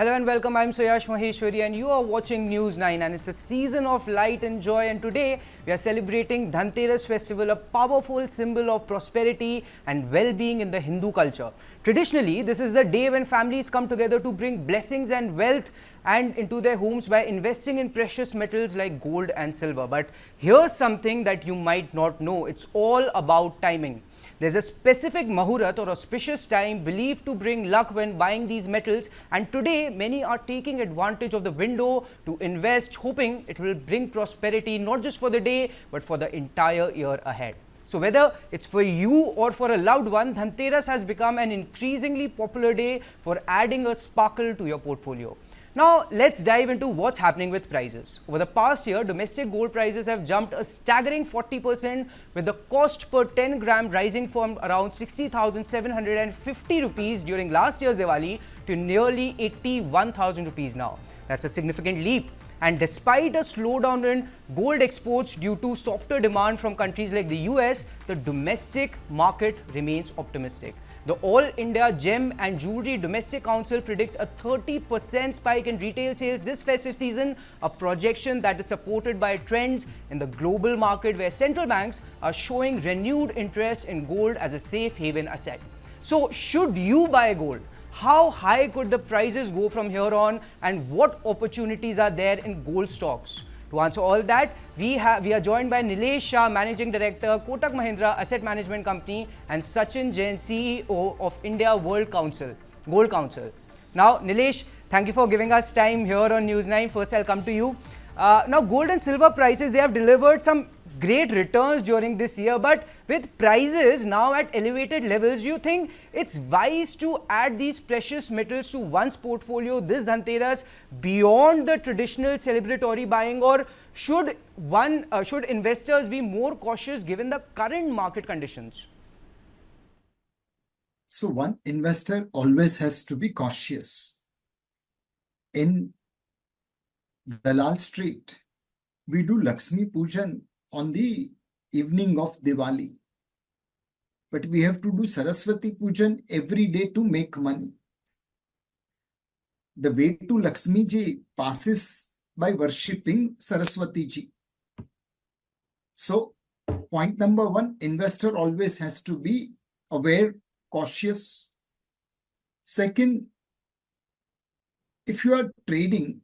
Hello and welcome, I'm Suyash Maheshwari and you are watching News 9, and it's a season of light and joy, and today we are celebrating Dhanteras festival, a powerful symbol of prosperity and well-being in the Hindu culture. Traditionally, this is the day when families come together to bring blessings and wealth and into their homes by investing in precious metals like gold and silver. But here's something that you might not know, it's all about timing. There's a specific Mahurat or auspicious time believed to bring luck when buying these metals, and today many are taking advantage of the window to invest, hoping it will bring prosperity not just for the day but for the entire year ahead. So whether it's for you or for a loved one, Dhanteras has become an increasingly popular day for adding a sparkle to your portfolio. Now, let's dive into what's happening with prices. Over the past year, domestic gold prices have jumped a staggering 40%, with the cost per 10 gram rising from around 60,750 rupees during last year's Diwali to nearly 81,000 rupees now. That's a significant leap. And despite a slowdown in gold exports due to softer demand from countries like the US, the domestic market remains optimistic. The All India Gem and Jewellery Domestic Council predicts a 30% spike in retail sales this festive season, a projection that is supported by trends in the global market where central banks are showing renewed interest in gold as a safe haven asset. So, should you buy gold? How high could the prices go from here on, and what opportunities are there in gold stocks? To answer all that, we are joined by Nilesh Shah, Managing Director, Kotak Mahindra Asset Management Company, and Sachin Jain, CEO of India Gold Council. Now, Nilesh, thank you for giving us time here on News 9. First, I'll come to you. Now, gold and silver prices, they have delivered some great returns during this year, but with prices now at elevated levels, do you think it's wise to add these precious metals to one's portfolio this Dhanteras beyond the traditional celebratory buying, or should investors be more cautious given the current market conditions? So one investor always has to be cautious. In Dalal Street, we do Lakshmi Pujan on the evening of Diwali. But we have to do Saraswati Pujan every day to make money. The way to Lakshmi ji passes by worshipping Saraswati ji. So, point number one, investor always has to be aware, cautious. Second, if you are trading,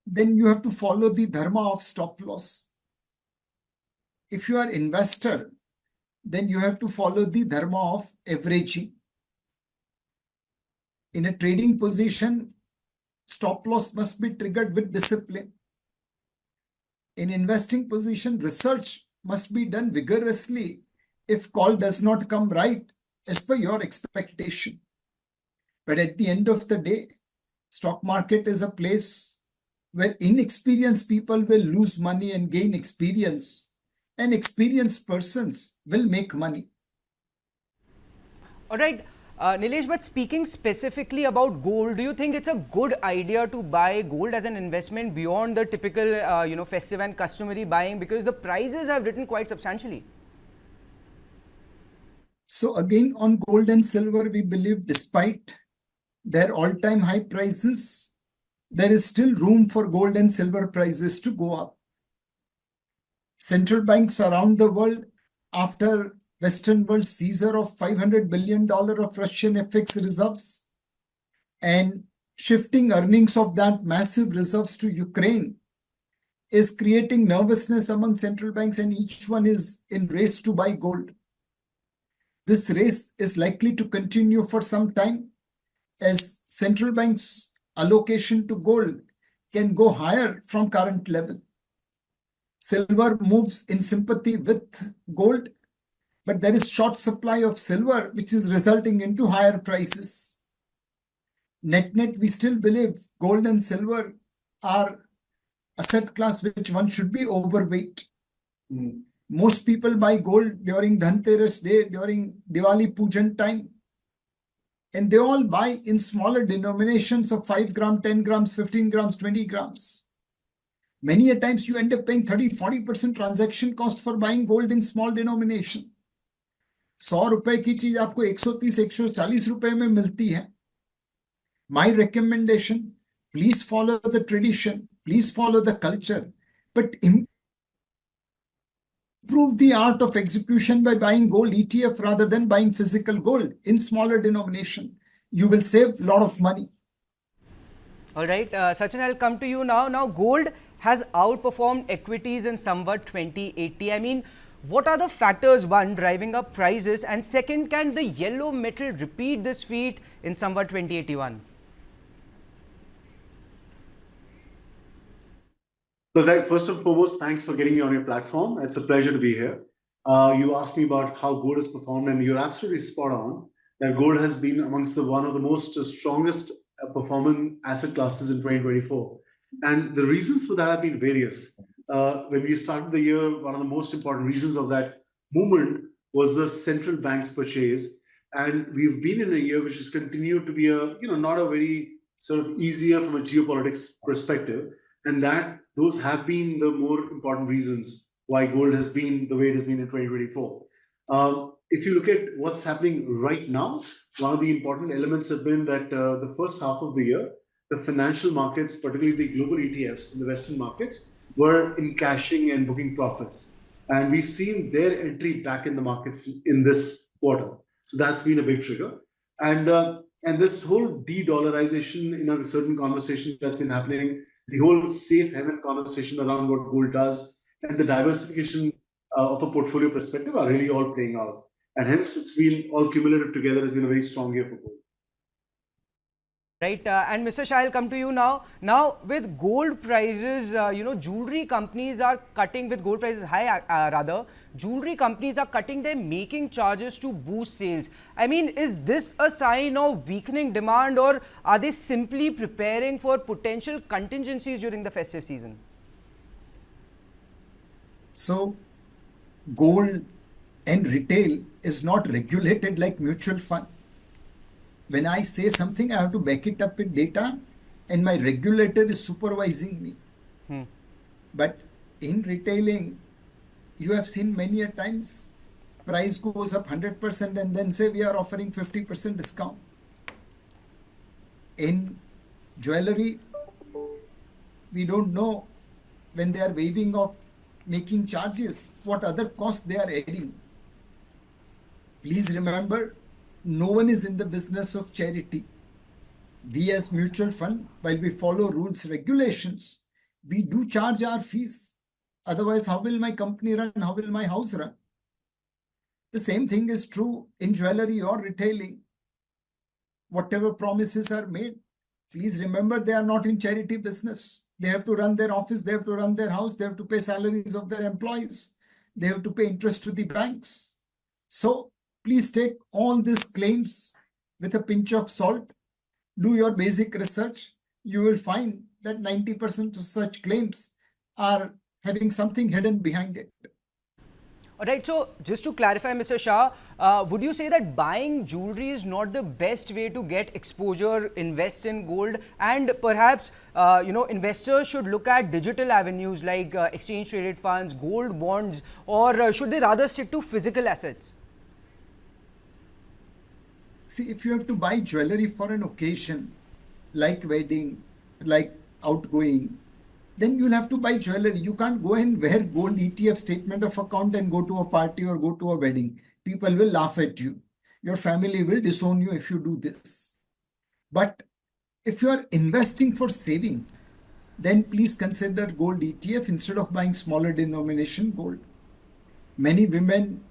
then you have to follow the dharma of stop loss. If you are investor, then you have to follow the dharma of averaging. In a trading position, stop loss must be triggered with discipline. In investing position, research must be done vigorously if call does not come right as per your expectation. But at the end of the day, stock market is a place where inexperienced people will lose money and gain experience, and experienced persons will make money. All right, Nilesh, but speaking specifically about gold, do you think it's a good idea to buy gold as an investment beyond the typical, festive and customary buying, because the prices have risen quite substantially? So again, on gold and silver, we believe despite their all-time high prices, there is still room for gold and silver prices to go up. Central banks around the world, after Western world seizure of $500 billion of Russian FX reserves and shifting earnings of that massive reserves to Ukraine, is creating nervousness among central banks, and each one is in race to buy gold. This race is likely to continue for some time as central banks' allocation to gold can go higher from current level. Silver moves in sympathy with gold, but there is short supply of silver, which is resulting into higher prices. Net, we still believe gold and silver are asset class which one should be overweight. Most people buy gold during Dhanteras day, during Diwali Pujan time, and they all buy in smaller denominations of 5 gram, 10 grams, 15 grams, 20 grams. Many a times you end up paying 30-40% transaction cost for buying gold in small denomination. 100 रुपए की चीज आपको 130-140 रुपए में मिलती है, My recommendation, please follow the tradition, please follow the culture, but improve the art of execution by buying gold ETF rather than buying physical gold in smaller denomination. You will save a lot of money. All right, Sachin, I'll come to you now. Now, gold has outperformed equities in somewhat 2080. I mean, what are the factors, one, driving up prices? And second, can the yellow metal repeat this feat in somewhat 2081? So first and foremost, thanks for getting me on your platform. It's a pleasure to be here. You asked me about how gold has performed, and you're absolutely spot on that gold has been amongst one of the most strongest performing asset classes in 2024. And the reasons for that have been various. When we started the year, one of the most important reasons of that movement was the central bank's purchase. And we've been in a year which has continued to be not a very sort of easier from a geopolitics perspective. And those have been the more important reasons why gold has been the way it has been in 2024. If you look at what's happening right now, one of the important elements have been that the first half of the year, the financial markets, particularly the global ETFs in the Western markets, were in cashing and booking profits. And we've seen their entry back in the markets in this quarter. So that's been a big trigger. And this whole de-dollarization in a certain conversation that's been happening, the whole safe haven conversation around what gold does, and the diversification of a portfolio perspective are really all playing out. And hence, it's been all cumulative together, has been a very strong year for gold. Right, and Mr. Shah, I'll come to you now. Now, with gold prices, jewelry companies are cutting, with gold prices high, jewelry companies are cutting their making charges to boost sales. I mean, is this a sign of weakening demand, or are they simply preparing for potential contingencies during the festive season? So, gold and retail is not regulated like mutual fund. When I say something, I have to back it up with data, and my regulator is supervising me. But in retailing, you have seen many a times, price goes up 100% and then say we are offering 50% discount. In jewelry, we don't know when they are waiving off making charges, what other costs they are adding. Please remember, no one is in the business of charity. We as mutual fund, while we follow rules, regulations, we do charge our fees. Otherwise, how will my company run? How will my house run? The same thing is true in jewelry or retailing. Whatever promises are made, please remember they are not in charity business. They have to run their office, they have to run their house, they have to pay salaries of their employees, they have to pay interest to the banks. So please take all these claims with a pinch of salt. Do your basic research. You will find that 90% of such claims are having something hidden behind it. All right, so just to clarify, Mr. Shah, would you say that buying jewelry is not the best way to get exposure, invest in gold, and perhaps, investors should look at digital avenues like exchange traded funds, gold bonds, or should they rather stick to physical assets? See, if you have to buy jewelry for an occasion, like wedding, like outgoing, then you'll have to buy jewelry. You can't go and wear gold ETF statement of account and go to a party or go to a wedding. People will laugh at you. Your family will disown you if you do this. But if you are investing for saving, then please consider gold ETF instead of buying smaller denomination gold. Many women,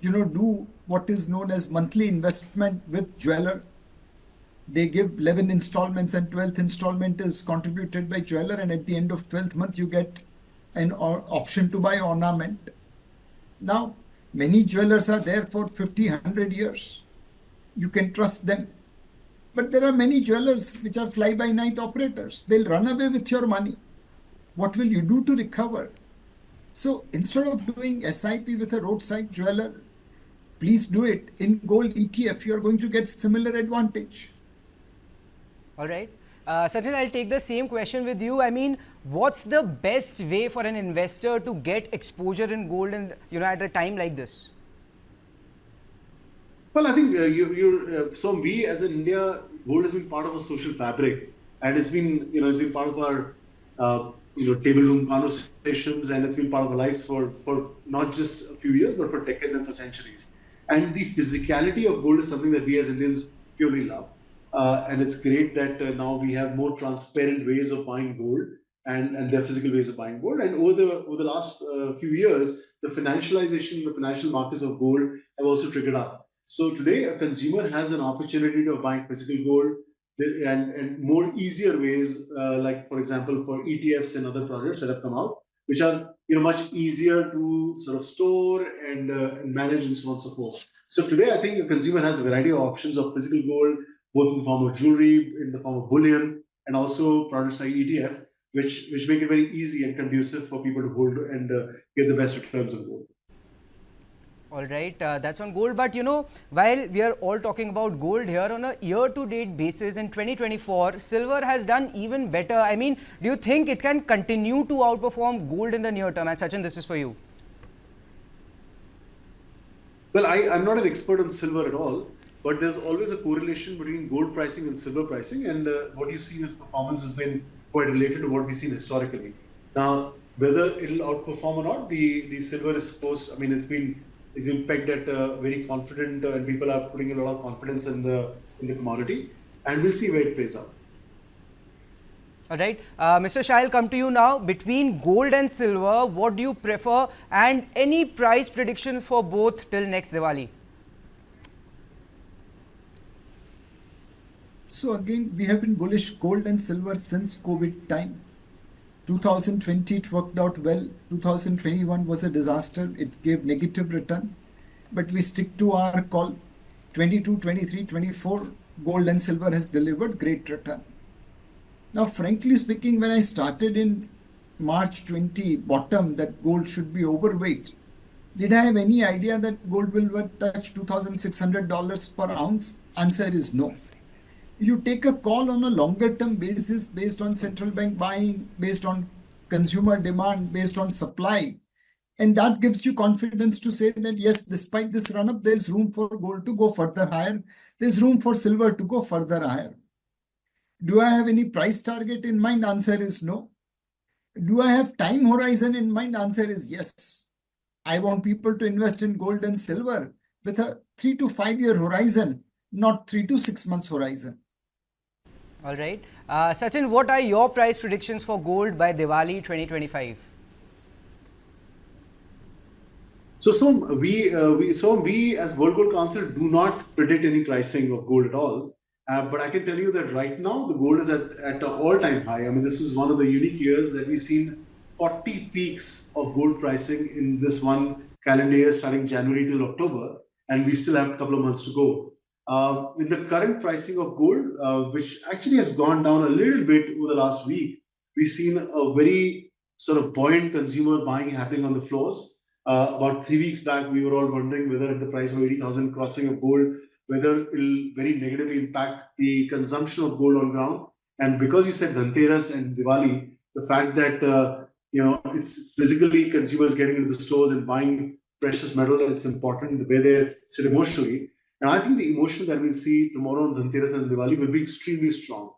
do what is known as monthly investment with jeweler. They give 11 installments and 12th installment is contributed by jeweler, and at the end of 12th month you get an option to buy ornament. Now, many jewelers are there for 50, 100 years. You can trust them. But there are many jewelers which are fly-by-night operators. They'll run away with your money. What will you do to recover? So instead of doing SIP with a roadside jeweler, please do it in gold ETF. You are going to get similar advantage. All right. Sachin, I'll take the same question with you. I mean, what's the best way for an investor to get exposure in gold and, at a time like this? Well, I think so we as in India, gold has been part of a social fabric, and it's been part of our table room conversations, and it's been part of our lives for not just a few years, but for decades and for centuries. And the physicality of gold is something that we as Indians purely love, and it's great that now we have more transparent ways of buying gold, and their physical ways of buying gold. And over the last few years, the financialization, the financial markets of gold have also triggered up. So today, a consumer has an opportunity to buy physical gold and more easier ways, like for example, for ETFs and other products that have come out, which are much easier to sort of store and manage and so on and so forth. So today, I think a consumer has a variety of options of physical gold, both in the form of jewelry, in the form of bullion, and also products like ETF, which make it very easy and conducive for people to hold and get the best returns on gold. All right, that's on gold. But while we are all talking about gold here, on a year-to-date basis in 2024, silver has done even better. I mean, do you think it can continue to outperform gold in the near term? And Sachin, this is for you. Well, I'm not an expert on silver at all, but there's always a correlation between gold pricing and silver pricing. And what you've seen as performance has been quite related to what we've seen historically. Now, whether it'll outperform or not, the silver is supposed, I mean, it's been pegged at very confident, and people are putting a lot of confidence in the commodity, and we'll see where it plays out. All right, Mr. Shah, I'll come to you now. Between gold and silver, what do you prefer, and any price predictions for both till next Diwali? So again, we have been bullish gold and silver since COVID time. 2020 it worked out well. 2021 was a disaster. It gave negative return, but we stick to our call. 22, 23, 24, gold and silver has delivered great return. Now, frankly speaking, when I started in March 20 bottom that gold should be overweight, did I have any idea that gold will touch $2,600 per ounce? Answer is no. You take a call on a longer term basis based on central bank buying, based on consumer demand, based on supply. And that gives you confidence to say that yes, despite this run up, there's room for gold to go further higher. There's room for silver to go further higher. Do I have any price target in mind? Answer is no. Do I have time horizon in mind? Answer is yes. I want people to invest in gold and silver with a 3 to 5 year horizon, not 3 to 6 months horizon. All right. Sachin, what are your price predictions for gold by Diwali 2025? So we as World Gold Council do not predict any pricing of gold at all. But I can tell you that right now the gold is at an all-time high. I mean, this is one of the unique years that we've seen 40 peaks of gold pricing in this one calendar year starting January till October, and we still have a couple of months to go. In the current pricing of gold, which actually has gone down a little bit over the last week, we've seen a very sort of buoyant consumer buying happening on the floors. About 3 weeks back, we were all wondering whether at the price of 80,000 crossing of gold, whether it will very negatively impact the consumption of gold on ground. And because you said Dhanteras and Diwali, the fact that it's physically consumers getting into the stores and buying precious metal, it's important the way they sit emotionally. And I think the emotion that we'll see tomorrow on Dhanteras and Diwali will be extremely strong.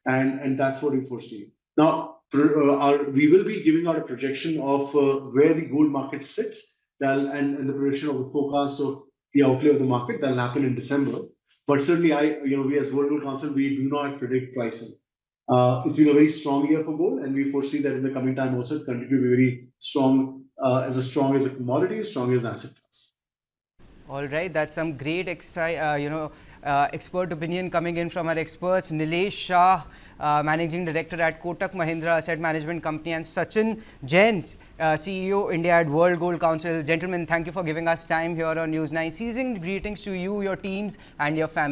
And that's what we foresee. Now, we will be giving out a projection of where the gold market sits and the projection of the forecast of the outlay of the market that will happen in December. But certainly, we as World Gold Council, we do not predict pricing. It's been a very strong year for gold, and we foresee that in the coming time also it continue to be very strong, as strong as a commodity, as strong as an asset class. All right, that's some great expert opinion coming in from our experts. Nilesh Shah, Managing Director at Kotak Mahindra Asset Management Company, and Sachin Jain, CEO India at World Gold Council. Gentlemen, thank you for giving us time here on News 9. Seasoned greetings to you, your teams and your family.